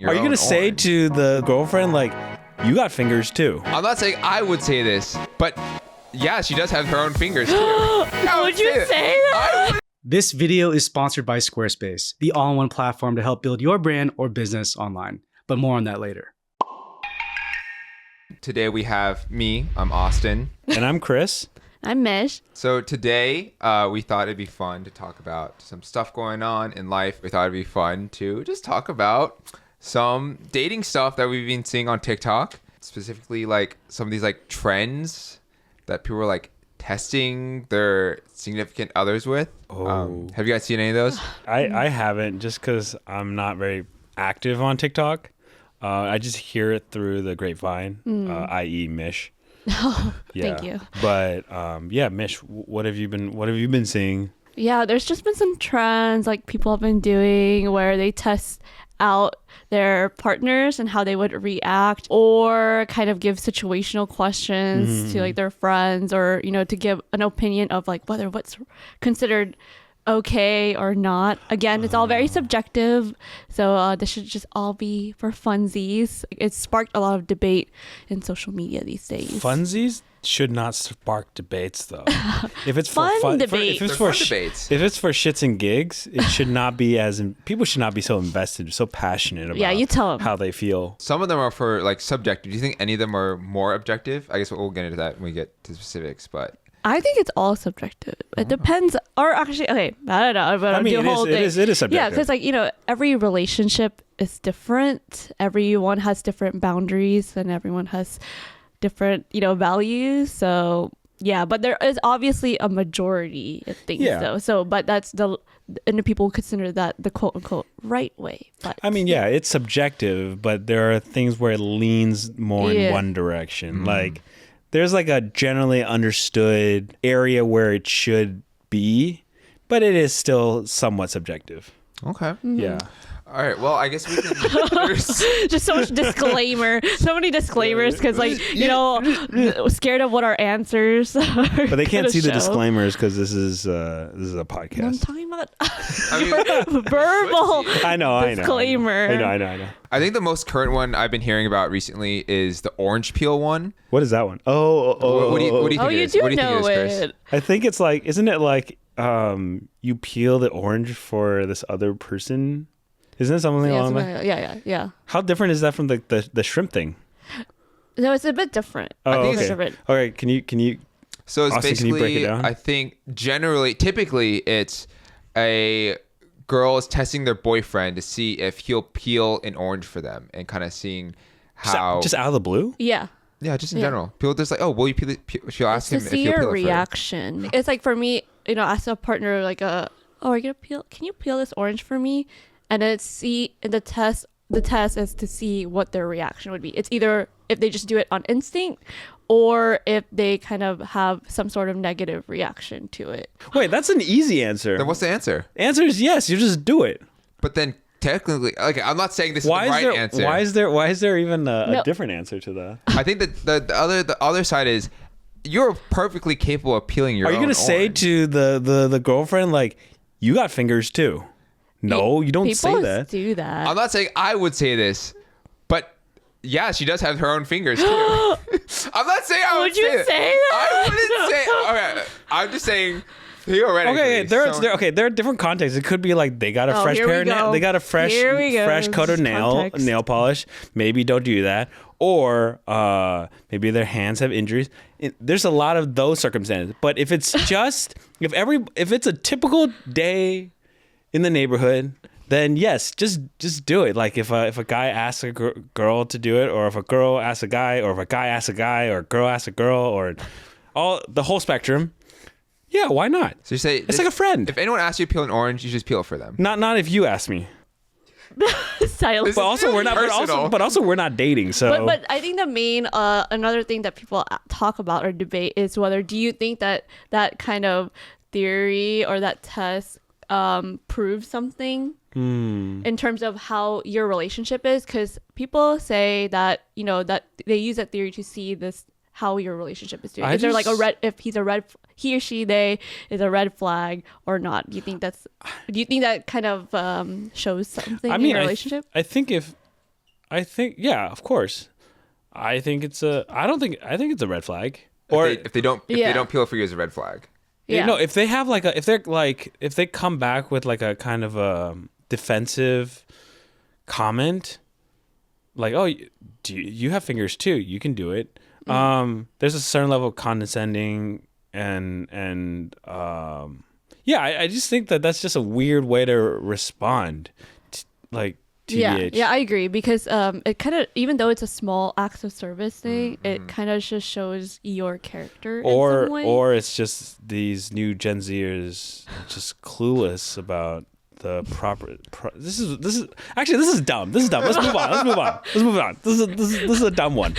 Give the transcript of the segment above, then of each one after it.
Are you going to say to the girlfriend, like, you got fingers too? I'm not saying I would say this, but yeah, she does have her own fingers too. Would you say that? This video is sponsored by Squarespace, the all-in-one platform to help build your brand or business online. But more on that later. Today we have me, I'm Austin. And I'm Chris. I'm Mish. So today we thought it'd be fun to talk about some stuff going on in life. We thought it'd be fun to just talk about some dating stuff that we've been seeing on TikTok. Specifically like some of these like trends that people are like testing their significant others with. Have you guys seen any of those? I haven't, just because I'm not very active on TikTok. I just hear it through the grapevine, i.e. Mish. Oh, Yeah. thank you. But yeah, Mish, what have you been seeing? Yeah, there's just been some trends like people have been doing where they test out their partners and how they would react, or kind of give situational questions to like their friends, or to give an opinion of like whether what's considered okay or not. Again, it's all very subjective, so this should just all be for funsies. It's sparked a lot of debate in social media these days. Funsies should not spark debates, though. If it's for Fun fun, debates. if it's They're for fun debates. if it's for shits and gigs, it should not be people should not be so invested, so passionate about Yeah, you tell 'em. how they feel. Some of them are for like subjective. Do you think any of them are more objective? I guess we'll get into that when we get to specifics, but I think it's all subjective. It depends, or actually, okay, I don't know, but I mean, the whole thing. it is subjective. Yeah, because like every relationship is different. Everyone has different boundaries, and everyone has different values. So yeah, but there is obviously a majority of things though. So, but that's and people consider that the quote unquote right way. But I mean, yeah, it's subjective, but there are things where it leans more in one direction. Like, there's like a generally understood area where it should be, but it is still somewhat subjective. okay. Yeah. All right. Well, I guess we can. just so much disclaimer, so many disclaimers, because like scared of what our answers are. But they can't see the show. disclaimers because this is a I'm podcast. talking about I mean, verbal I know. disclaimer. I know. I think the most current one I've been hearing about recently is the orange peel one. What is that one? Oh. What do you think Oh, it you is? do What do you know think it is, Chris? it. I think it's like, isn't it like you peel the orange for this other person? Isn't it something along that? Yeah. How different is that from the shrimp thing? No, it's a bit different. Oh, think okay. it's different. All right, can you? So it's Austin, can you break it basically, down? I think typically it's a girl is testing their boyfriend to see if he'll peel an orange for them, and kind of seeing how. Just out of the blue? Yeah. Yeah, just in general. People just like, oh, will you peel it? She'll ask To him if see he'll peel your it for her. reaction. It's like for me, as a partner, like are you gonna peel? Can you peel this orange for me? And then the test is to see what their reaction would be. It's either if they just do it on instinct, or if they kind of have some sort of negative reaction to it. Wait, that's an easy answer. Then what's the answer? Answer is yes. You just do it. But then technically, okay, I'm not saying this is Why the is right there? answer. Why is there even a No. different answer to that? I think that the other side is you're perfectly capable of peeling your own Are you gonna say orange. to the girlfriend, like, you got fingers too? No, you don't say People that. do that. I'm not saying I would say this, but yeah, she does have her own fingers too. I'm not saying I would Would you say say that? I wouldn't say. Okay, I'm just saying theoretically. Okay, there are different contexts. It could be like they got a fresh here we pair of go. they got a fresh Here we go. coat of Context. nail polish. Maybe don't do that. Or maybe their hands have injuries. There's a lot of those circumstances. But if it's just if it's a typical day in the neighborhood, then yes, just do it. Like if a guy asks a girl to do it, or if a girl asks a guy, or if a guy asks a guy, or a girl asks a girl, or the whole spectrum. Yeah, why not? So you say It's like a friend. If anyone asks you to peel an orange, you just peel it for them. Not if you ask me. Silence. But also we're not. Personal. But also we're not dating. So. But I think the main another thing that people talk about or debate is whether do you think that kind of theory or that test proves something in terms of how your relationship is, because people say that that they use that theory to see this how your relationship is doing. Is there like if he or she they is a red flag or not? Do you think that kind of shows something in your relationship? I think if I think, yeah, of course. I think it's a red flag. Or If they don't peel it for you as a red flag. Yeah. no, if they have if they come back with like a kind of a defensive comment, like, oh, you have fingers too, you can do it. There's a certain level of condescending and yeah, I just think that's just a weird way to respond, like. TBH. Yeah, I agree because it kind of, even though it's a small acts of service thing, it kind of just shows your character in some way. Or it's just these new Gen Zers just clueless about the proper. This is dumb. This is dumb. Let's move on. This is a dumb one.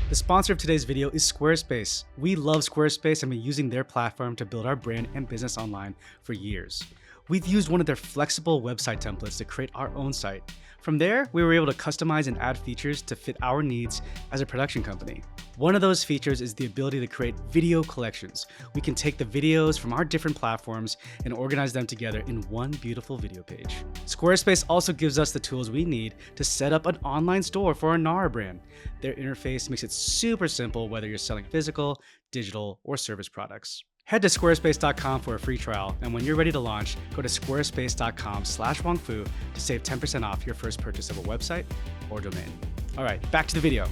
The sponsor of today's video is Squarespace. We love Squarespace and been using their platform to build our brand and business online for years. We've used one of their flexible website templates to create our own site. From there, we were able to customize and add features to fit our needs as a production company. One of those features is the ability to create video collections. We can take the videos from our different platforms and organize them together in one beautiful video page. Squarespace also gives us the tools we need to set up an online store for our NARA brand. Their interface makes it super simple whether you're selling physical, digital, or service products. Head to squarespace.com for a free trial, and when you're ready to launch, go to squarespace.com/wongfu to save 10% off your first purchase of a website or domain. All right, back to the video.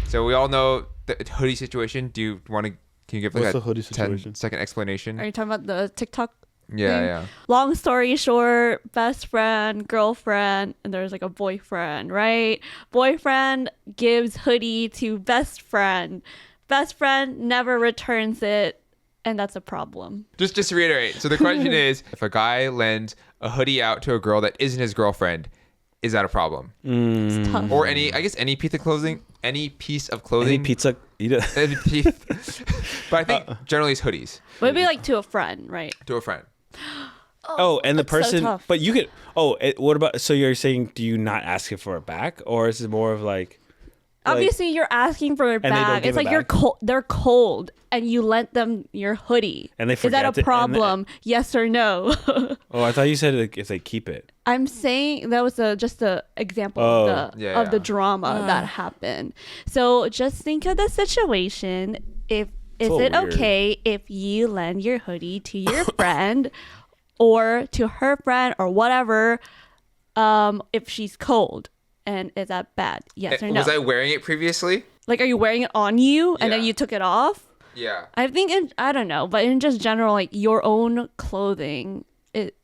So we all know the hoodie situation. Can you give like What's a the hoodie situation? 10-second explanation? Are you talking about the TikTok thing? Yeah. Long story short, best friend, girlfriend, and there's like a boyfriend, right? Boyfriend gives hoodie to best friend. Best friend never returns it. And that's a problem. Just to reiterate. So the question is, if a guy lends a hoodie out to a girl that isn't his girlfriend, is that a problem? It's tough. Or any piece of clothing, Any pizza. But I think generally it's hoodies Maybe like to a friend, right? to a friend. Oh, and the that's so person, tough. but you could. Oh, what about? So you're saying, do you not ask it for it back, or is it more of like? Obviously, you're asking for it they don't back. give It's it like you're back. cold. They're cold, and you lent them your hoodie. And they Is forget that it, a problem? Yes or no? Oh, I thought you said like, if they keep it. I'm saying that was just an example Oh. of the drama that happened. So just think of the situation. Is so it weird. okay if you lend your hoodie to your friend or to her friend or whatever if she's cold? And is that bad? Yes or no? Was I wearing it previously? Like, are you wearing it on you and then Yeah. you took it off? Yeah. I think, I don't know, but in just general, like your own clothing, it's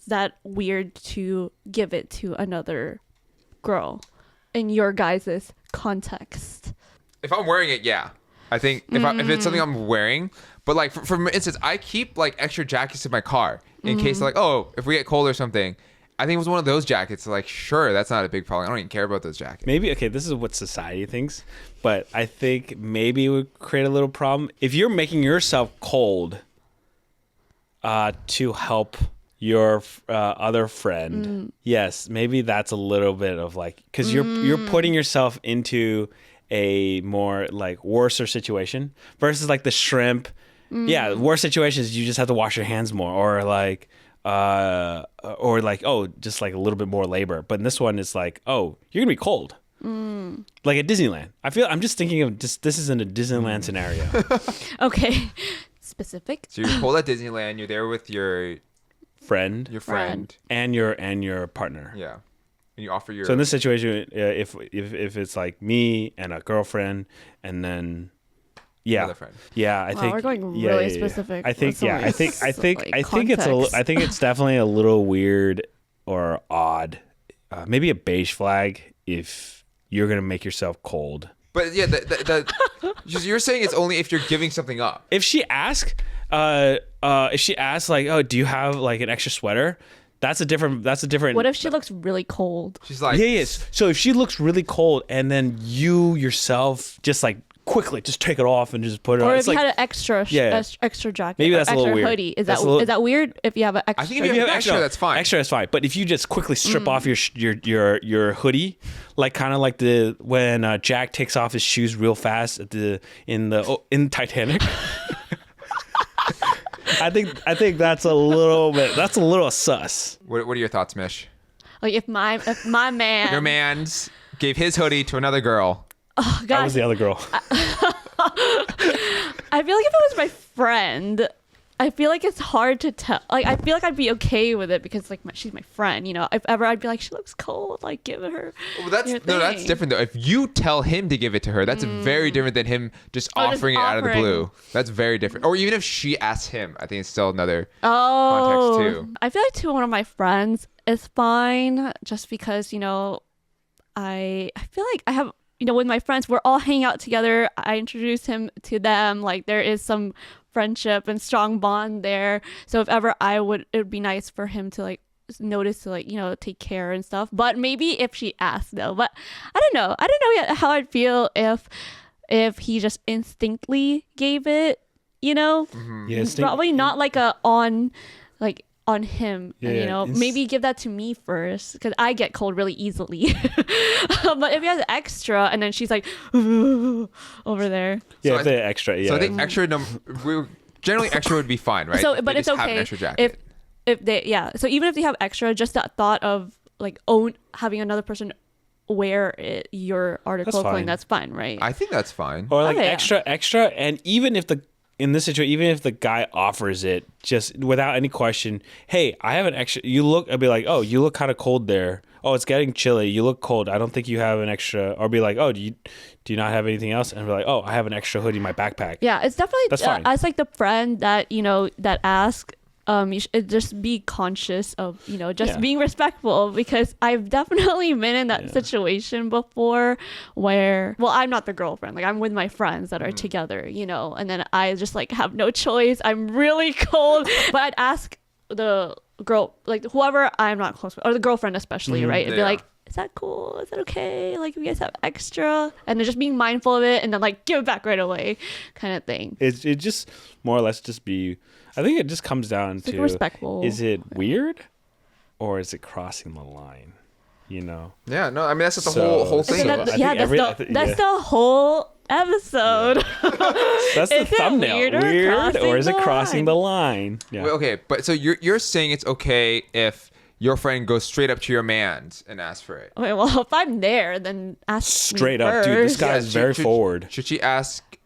that weird to give it to another girl in your guys' context. If I'm wearing it, yeah. I think if it's something I'm wearing, but like for instance, I keep like extra jackets in my car in case like, oh, if we get cold or something. I think it was one of those jackets. Like, sure, that's not a big problem. I don't even care about those jackets. Maybe, okay, this is what society thinks, but I think maybe it would create a little problem. If you're making yourself cold to help your other friend, yes, maybe that's a little bit of like, because you're putting yourself into a more like worser situation versus like the shrimp. Yeah, worse situations, you just have to wash your hands more or like, oh, just like a little bit more labor. But in this one, it's like, oh, you're gonna be cold, like at Disneyland. I'm just thinking of this isn't a Disneyland scenario. Okay. Specific. So you're cold at Disneyland. You're there with your friend friend. and your partner. Yeah. And you offer your. So in this situation, if it's like me and a girlfriend, and then. Yeah, Another friend. Yeah, I think we're going really specific. I think with some of this, I think like, I think it's definitely a little weird or odd. Maybe a beige flag if you're gonna make yourself cold. But yeah, you're saying it's only if you're giving something up. If she asks, like, oh, do you have like an extra sweater? That's a different. What if she looks really cold? She's like, yes. So if she looks really cold, and then you yourself just like quickly just take it off and just put it on. Or It's if you like, had an extra extra jacket, Maybe or that's a extra little weird. hoodie. Is That's that a little- is that weird if you have an extra? I think if you have extra, that's fine. Extra is fine. But if you just quickly strip off your hoodie, like kind of like when Jack takes off his shoes real fast in Titanic. I think that's a little sus. What are your thoughts, Mish? Like if my man Your man's gave his hoodie to another girl. Oh, That was gosh. the other girl. I feel like if it was my friend, I feel like it's hard to tell. Like, I feel like I'd be okay with it because like she's my friend. You know, if ever I'd be like, she looks cold, like give it her. Well, that's your that's thing. different though. If you tell him to give it to her, that's very different than him just Oh, just offering it out of the offering. blue. That's very different. Or even if she asks him, I think it's still another Oh, context too. I feel like to one of my friends is fine, just because I feel like I have with my friends we're all hanging out together. I introduce him to them. Like there is some friendship and strong bond there. So if ever it would be nice for him to like notice to like take care and stuff. But maybe if she asked though. But I don't know yet how I'd feel if he just instinctly gave it. Yeah, Probably not like on him. Yeah, And, maybe give that to me first because I get cold really easily. But if he has extra and then she's like over there. Yeah, So if they're extra. Yeah. So I think generally extra would be fine, right? So, If but they it's just have okay an extra jacket. if they So even if they have extra, just that thought of like having another person wear your article of clothing, fine. that's fine, right? I think that's fine. Or like Okay, yeah. extra, and even if in this situation, even if the guy offers it just without any question, hey, I have an extra. I'd be like, oh, you look kind of cold there. Oh, it's getting chilly. You look cold. I don't think you have an extra. Or be like, oh, do you not have anything else? And be like, oh, I have an extra hoodie in my backpack. Yeah, it's definitely That's fine. as like the friend that that ask. You should just be conscious of just being respectful, because I've definitely been in that situation before where I'm not the girlfriend, like I'm with my friends that are together, and then I just like have no choice. I'm really cold, but I'd ask the girl, like whoever I'm not close with, or the girlfriend especially, right? It'd be Yeah. like, is that cool? Is that okay? Like, if you guys have extra, and then just being mindful of it, and then like give it back right away, kind of thing. It just more or less just be. I think it just comes down It's to like respectful. Is it weird, or is it crossing the line? Yeah, no, I mean that's just the So- whole Okay, thing. I that's, think yeah, that's the whole episode. That's the Is it thumbnail. weird or Weird, crossing or is it the crossing line? the line? Yeah. Well, okay, but so you're saying it's okay if your friend goes straight up to your man's and asks for it. Okay, well, if I'm there, then ask me Straight up, dude. This first. guy is very forward. Should she ask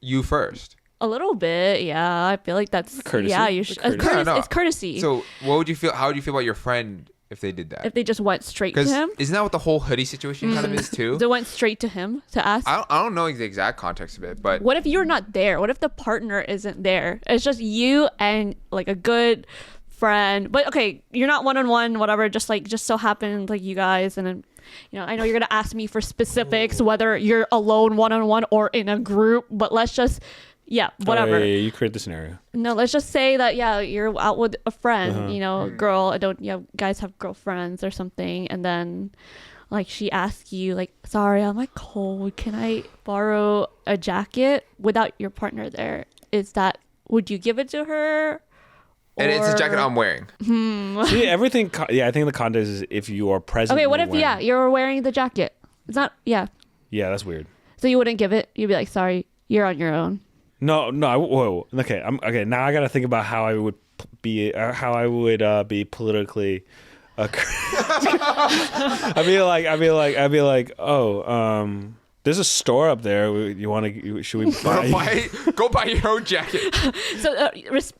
you first? A little bit, yeah. I feel like that's Courtesy. Yeah, you should. The courtesy. Yeah, no. It's courtesy. So what would you feel? How would you feel about your friend if they did that? if they just went straight to Because him, isn't that what the whole hoodie situation kind of is too? they went straight to him to ask. I don't know the exact context of it, but What if you're not there? What if the partner isn't there? It's just you and like a good friend. But okay, you're not one-on-one, whatever. Just so happened like you guys, and then I know you're gonna ask me for specifics, whether you're alone, one-on-one, or in a group. But let's just whatever. Oh, yeah, you create the scenario. No, let's just say that you're out with a friend, girl. Guys have girlfriends or something, and then like she asks you like, sorry, I'm like cold. Can I borrow a jacket without your partner there? Would you give it to her? and it's a jacket Or- I'm wearing. See, everything. Yeah, I think the context is if you are present. Okay, what if you're wearing the jacket? It's not Yeah, that's weird. So you wouldn't give it? You'd be like, sorry, you're on your own. No. Whoa. Okay. Okay. Now I gotta think about how I would be politically. I'd be like, oh, there's a store up there. Should we buy? Go buy your own jacket. So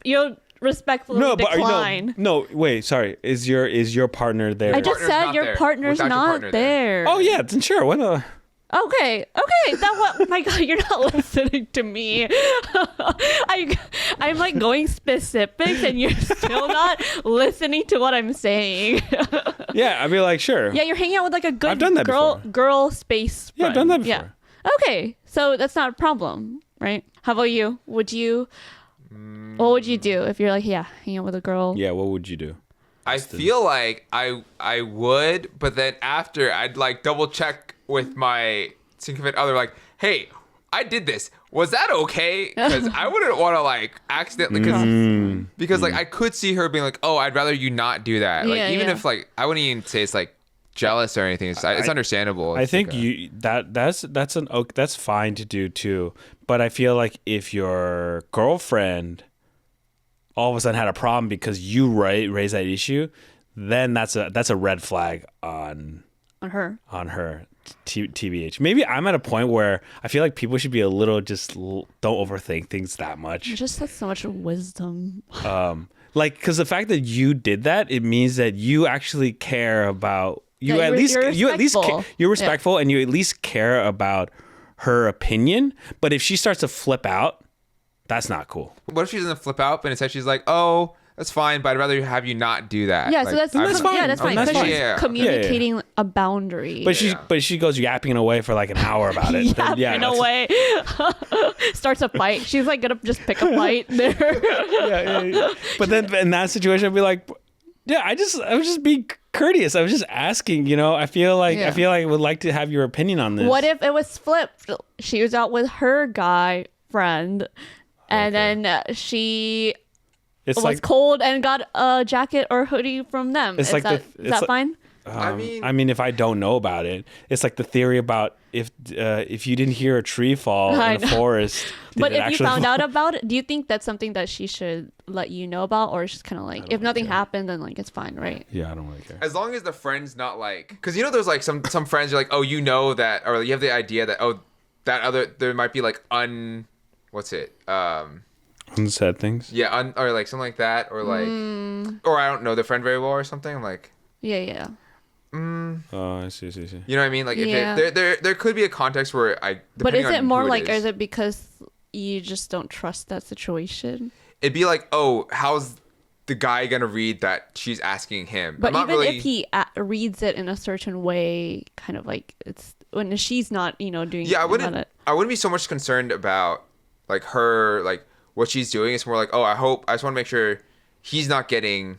you'll respectfully decline. No. Wait. Sorry. Is your partner there? I just Partner's said not your there. partner's Without your not partner there. there. Oh yeah. Then sure. Why not? Okay. My God, you're not listening to me. I'm like going specifics, and you're still not listening to what I'm saying. Yeah. I'd be like, sure. Yeah, you're hanging out with like a good I've done that girl space. Yeah, I've friend. done that before. Yeah. Okay, so that's not a problem, right? How about you? What would you do if you're like, hanging out with a girl? Yeah. What would you do? I feel like I would, but then after I'd like double check with my significant other, like, hey, I did this. Was that okay? Because I wouldn't want to like accidentally, because like I could see her being like, oh, I'd rather you not do that. Like Yeah, even yeah. if like I wouldn't even say it's like jealous or anything. It's understandable. I It's think like that's fine to do too. But I feel like if your girlfriend all of a sudden had a problem because you raised that issue, then that's a red flag on On her. her. TBH. Maybe I'm at a point where I feel like people should be a little don't overthink things that much. You just have so much wisdom. Like, because the fact that you did that, it means that you actually care about you. Yeah, At least you at least respectful. you're respectful, and you at least care about her opinion. But if she starts to flip out, that's not cool. What if she doesn't flip out, but instead she's like, "Oh, that's fine, but I'd rather have you not do that." Yeah, Like, so that's fine. Yeah, that's fine. That's Because fine. she's Yeah. communicating a boundary. But she goes yapping away for like an hour about it. Then, in a that's- way, starts a fight. She's like gonna just pick a fight there. Yeah. But then in that situation, I'd be like, yeah, I was just being courteous. I was just asking. I feel like I would like to have your opinion on this. What if it was flipped? She was out with her guy friend, and then she it's was like cold and got a jacket or hoodie from them. It's Is like that fine? I mean, if I don't know about it, it's like the theory about if you didn't hear a tree fall I in a know. forest. But did it if you actually found fall? out about it, do you think that's something that she should let you know about, or it's just kind of like if nothing happened, then like it's fine, right? Yeah, I don't really care. As long as the friend's not like, because there's like some friends you're like, oh, that, or you have the idea that there might be like Unsaid things. yeah, or like something like that, or like, or I don't know the friend very well or something. I'm like, Yeah. Oh, I see. you know what I mean? Like, Yeah. if there could be a context where But is depending it on more who like, is it because you just don't trust that situation? it'd be like, oh, how's the guy gonna read that she's asking him? But I'm not even really, if he reads it in a certain way, kind of like it's when she's not, doing. yeah, I about wouldn't it. be so much concerned about like her, like what she's doing. It's more like, oh, I just want to make sure he's not getting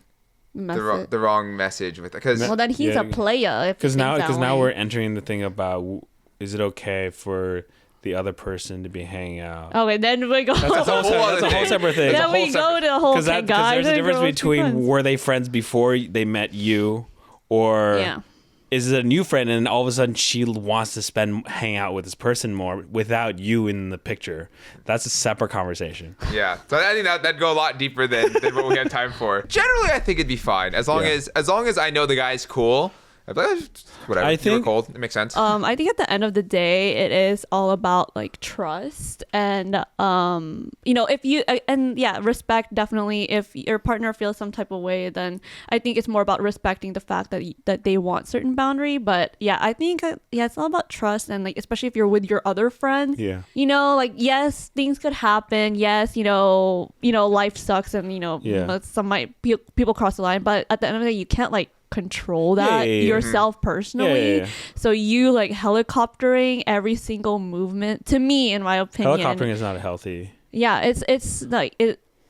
the wrong message with it, because Well, then he's Yeah. a player. Because now we're entering the thing about is it okay for the other person to be hanging out? Okay, then we go. That's a whole separate thing. Then we go to the whole Because guys there's a and difference girls be between friends. were they friends before they met you, or Yeah. is it a new friend and all of a sudden she wants to hang out with this person more without you in the picture? That's a separate conversation. yeah. So I think that'd go a lot deeper than what we have time for. Generally, I think it'd be fine as long as I know the guy's cool. I'd be like, whatever. I You were think- cold. It makes sense. I think at the end of the day, it is all about like trust and if you respect definitely. If your partner feels some type of way, then I think it's more about respecting the fact that they want certain boundary. But yeah, I think it's all about trust and like especially if you're with your other friends. Yeah. Like yes, things could happen. Yes, life sucks and people cross the line. But at the end of the day, you can't like control that yourself personally. Yeah. So you like helicoptering every single movement, to me, in my opinion. Helicoptering is not healthy. Yeah, it's like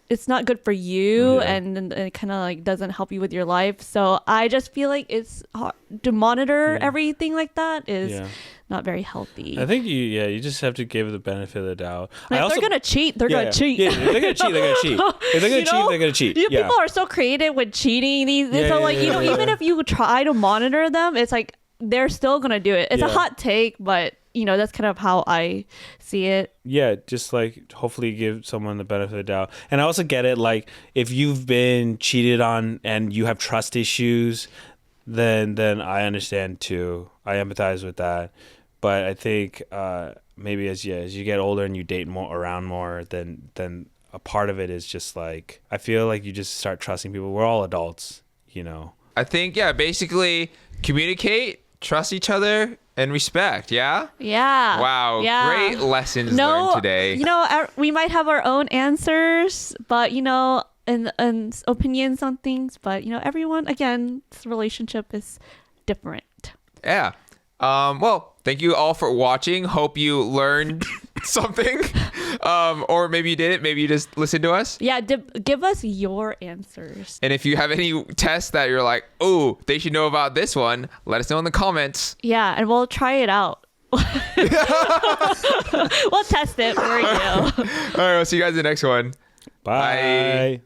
it's not good for you, Yeah. and it kind of like doesn't help you with your life. So I just feel like it's hard to monitor everything like that is not very healthy. I think you just have to give the benefit of the doubt. Like, they're gonna cheat. They're gonna cheat. Yeah, if they're gonna cheat. They're gonna cheat. If they're gonna cheat, they're gonna cheat. Yeah. People are so creative with cheating. Even if you try to monitor them, it's like they're still gonna do it. It's a hot take, but that's kind of how I see it. Yeah, just like hopefully give someone the benefit of the doubt. And I also get it, like if you've been cheated on and you have trust issues, then I understand too. I empathize with that. But I think maybe as you get older and you date around more, then a part of it is just like I feel like you just start trusting people. We're all adults, I think basically communicate, trust each other, and respect. Yeah. Yeah. Wow. Yeah. Great lessons learned today. We might have our own answers, but and opinions on things, but everyone, again, this relationship is different. Yeah. Well, thank you all for watching. Hope you learned something. Or maybe you didn't. Maybe you just listened to us. Yeah, give us your answers. And if you have any tests that you're like, oh, they should know about this one, let us know in the comments. Yeah, and we'll try it out. We'll test it for you. All right, we'll see you guys in the next one. Bye.